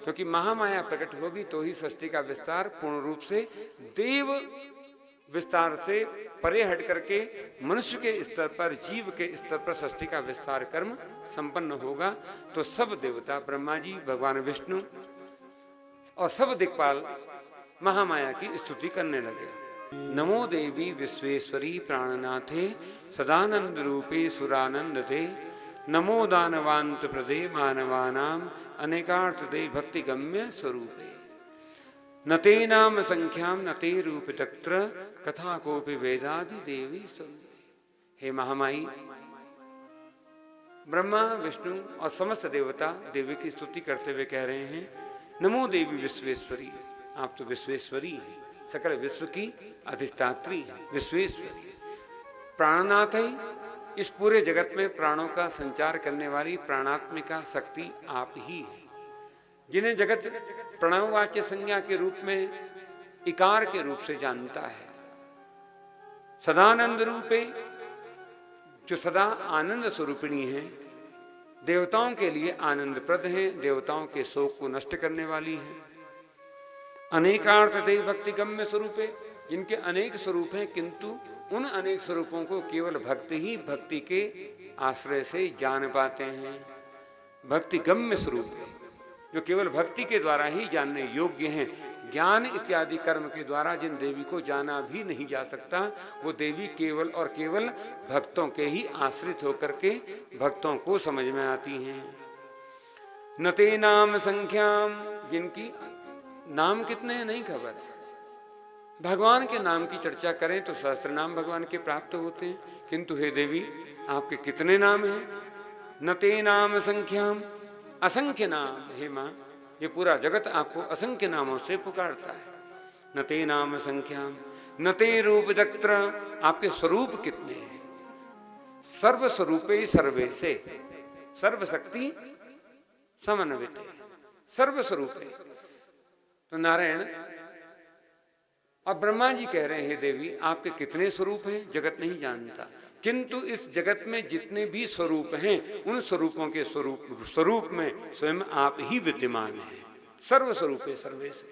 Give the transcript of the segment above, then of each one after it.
क्योंकि महामाया प्रकट होगी तो ही सृष्टि का विस्तार पूर्ण रूप से देव विस्तार से परे हट करके मनुष्य के स्तर पर, जीव के स्तर पर सृष्टि का विस्तार कर्म संपन्न होगा। तो सब देवता, ब्रह्मा जी, भगवान विष्णु और सब दिक्पाल महामाया की स्तुति करने लगे। नमो देवी विश्वेश्वरी प्राणनाथे सदानंद रूपे सुरानंदते, नमो दानवांत प्रदे मानवानाम अनेकार्थ दे भक्ति गम्य स्वरूपे, न ते नाम संख्याम न ते रूप तत्र कथा कोपि वेदादि देवी स्वरूपे। हे महामाई, ब्रह्मा विष्णु और समस्त देवता देवी की स्तुति करते हुए कह रहे हैं, नमो देवी विश्वेश्वरी, आप तो विश्वेश्वरी हैं, सकल विश्व की अधिष्ठात्री है, विश्वेश्वरी। प्राणनाथ है, इस पूरे जगत में प्राणों का संचार करने वाली प्राणात्मिका शक्ति आप ही है, जिन्हें जगत प्रणववाच्य संज्ञा के रूप में इकार के रूप से जानता है। सदानंद रूपे, जो सदा आनंद स्वरूपिणी है, देवताओं के लिए आनंदप्रद है, देवताओं के शोक को नष्ट करने वाली है। अनेकार्थ दे भक्ति गम्य स्वरूपे, जिनके अनेक स्वरूप हैं, किंतु उन अनेक स्वरूपों को केवल भक्ति ही भक्ति के आश्रय से जान पाते हैं। भक्ति गम्य स्वरूप है, जो केवल भक्ति के द्वारा ही जानने योग्य हैं। ज्ञान इत्यादि कर्म के द्वारा जिन देवी को जाना भी नहीं जा सकता, वो देवी केवल और केवल भक्तों के ही आश्रित होकर के भक्तों को समझ में आती हैं। नते नाम संख्याम, जिनकी नाम कितने हैं नहीं खबर। भगवान के नाम की चर्चा करें तो सहस्त्र नाम भगवान के प्राप्त होते हैं, किंतु हे देवी आपके कितने नाम हैं। नते नाम संख्याम, असंख्य नाम। हे मां, ये पूरा जगत आपको असंख्य नामों से पुकारता है। नते नाम संख्याम नते रूप दक्त्र, आपके स्वरूप कितने हैं। सर्व स्वरूपे सर्वे से, सर्वशक्ति समन्वित, सर्व स्वरूपे। तो नारायण और ब्रह्मा जी कह रहे हैं, देवी आपके कितने स्वरूप हैं जगत नहीं जानता, किंतु इस जगत में जितने भी स्वरूप हैं उन स्वरूपों के स्वरूप में स्वयं आप ही विद्यमान हैं। सर्व स्वरूपे सर्वे से,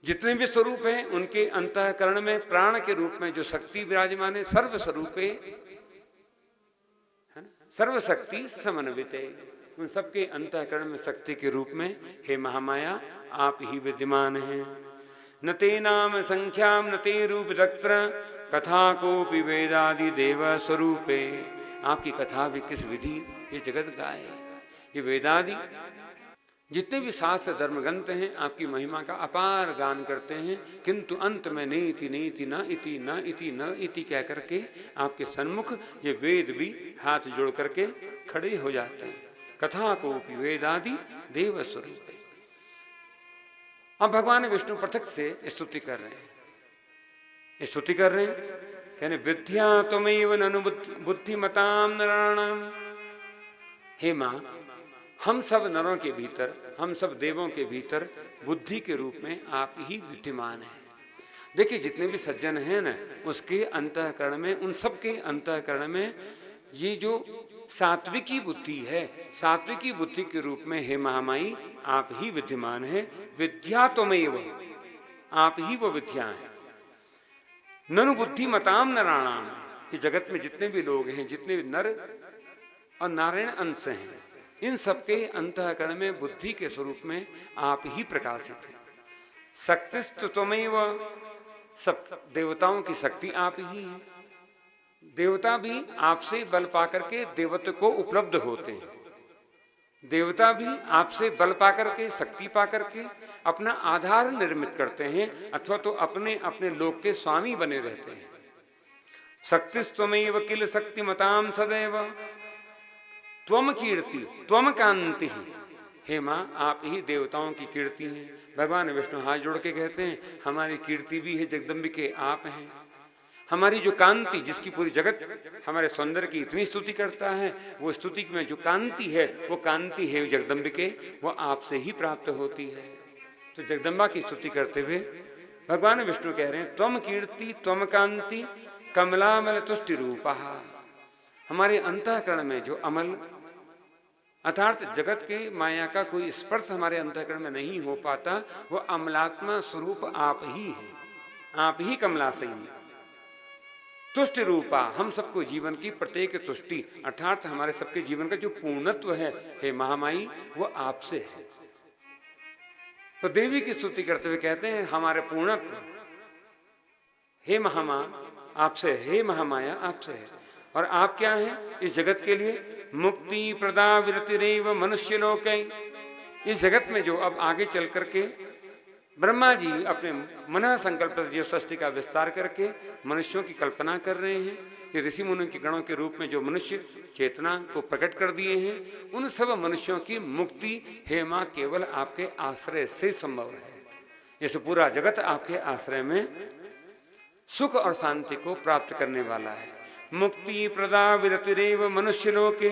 जितने भी स्वरूप हैं उनके अंतःकरण में प्राण के रूप में जो शक्ति विराजमान है, सर्व स्वरूपे है ना, सर्वशक्ति समन्वित है। उन सबके अंतःकरण में शक्ति के रूप में हे महामाया आप ही विद्यमान हैं। न ते नाम संख्याम न ते रूप दक्त्र कथा कोपि वेदादि देव स्वरूपे, आपकी कथा भी किस विधि ये जगत गाए। ये वेदादि जितने भी शास्त्र धर्म ग्रंथ हैं आपकी महिमा का अपार गान करते हैं, किंतु अंत में नेति नेति न इति न इति न इति कह करके आपके सन्मुख ये वेद भी हाथ जोड़ करके खड़े हो जाते हैं। कथा कोपि वेदादि देव स्वरूपे। अब भगवान विष्णु पृथक से स्तुति कर रहे हैं, स्तुति कर रहे हैं, यानी विद्या त्वमेव ननु बुद्धिमतां नराणाम। हे मां, हम सब नरों के भीतर, हम सब देवों के भीतर बुद्धि के रूप में आप ही विद्यमान हैं। देखिए जितने भी सज्जन हैं ना, उसके अंतःकरण में, उन सब के अंतःकरण में ये जो सात्विकी बुद्धि है, सात्विकी बुद्धि के रूप में हे महामाई आप ही विद्यमान है। विद्या त्वमेव, आप ही वो विद्या है। ननु बुद्धिमताम नराणाम, ये जगत में जितने भी लोग हैं, जितने भी नर और नारायण अंश हैं, इन सबके अंतःकरण में बुद्धि के स्वरूप में आप ही प्रकाशित हैं। शक्तिस्तु त्वमेव, सब देवताओं की शक्ति आप ही है। देवता भी आपसे बल पाकर के देवत्व को उपलब्ध होते हैं। देवता भी आपसे बल पाकर के, शक्ति पाकर के अपना आधार निर्मित करते हैं, अथवा तो अपने अपने लोक के स्वामी बने रहते हैं। शक्तिस्त्वमेव किल शक्तिमतां सदैव, त्वम कीर्ति त्वम कांति। हे मां, आप ही देवताओं की कीर्ति हैं। भगवान विष्णु हाथ जोड़ के कहते हैं, हमारी कीर्ति भी है जगदम्बिके आप हैं। हमारी जो कांति, जिसकी पूरी जगत हमारे सौंदर्य की इतनी स्तुति करता है, वो स्तुति में जो कांति है, वो कांति है जगदम्बिके, वो आपसे ही प्राप्त होती है। तो जगदम्बा की स्तुति करते हुए भगवान विष्णु कह रहे हैं, त्वम कीर्ति त्वम कांति कमलामल तुष्टि रूपा। हमारे अंतःकरण में जो अमल अर्थात जगत के माया का कोई स्पर्श हमारे अंतःकरण में नहीं हो पाता। वो अमलात्मा स्वरूप आप ही है, आप ही कमलासई, तुष्टि रूपा, हम सबको जीवन की प्रत्येक तुष्टि अर्थात हमारे सबके जीवन का जो पूर्णत्व है हे महामाई, वो आपसे है। तो देवी की स्तुति करते हुए कहते हैं हमारे पूर्णत्व हे महामा आपसे, हे महामाया आपसे है। और आप क्या हैं इस जगत के लिए? मुक्ति प्रदा विरतिरेव मनुष्य लोके। इस जगत में जो अब आगे चल करके ब्रह्मा जी अपने मन संकल्प से जो सृष्टि का विस्तार करके मनुष्यों की कल्पना कर रहे हैं, ये ऋषि मुनि के गणों के रूप में जो मनुष्य चेतना को प्रकट कर दिए हैं, उन सब मनुष्यों की मुक्ति हे मां केवल आपके आश्रय से संभव है। इस पूरा जगत आपके आश्रय में सुख और शांति को प्राप्त करने वाला है। मुक्ति प्रदा विरतिरेव मनुष्य लोके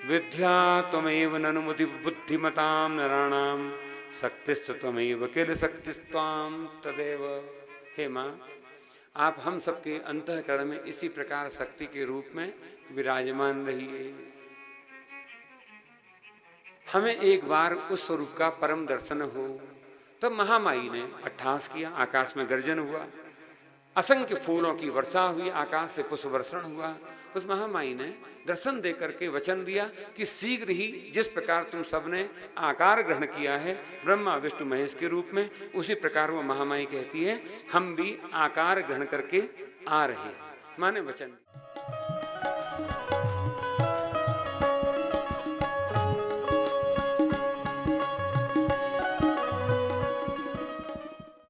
विद्या त्वमेव ननु बुद्धिमताम नराणाम शक्तिस्तु त्वमेव किल शक्तिस्त्वाम तदेव। हे मां आप हम सबके अंतःकरण में इसी प्रकार शक्ति के रूप में विराजमान रहिए। हमें एक बार उस स्वरूप का परम दर्शन हो। तब महामाई ने अट्टहास किया, आकाश में गर्जन हुआ, असंख्य फूलों की वर्षा हुई, आकाश से पुष्प वर्षण हुआ। उस महामाई ने दर्शन दे करके वचन दिया कि शीघ्र ही जिस प्रकार तुम सबने आकार ग्रहण किया है ब्रह्मा विष्णु महेश के रूप में, उसी प्रकार वो महामाई कहती है हम भी आकार ग्रहण करके आ रहे हैं। माने वचन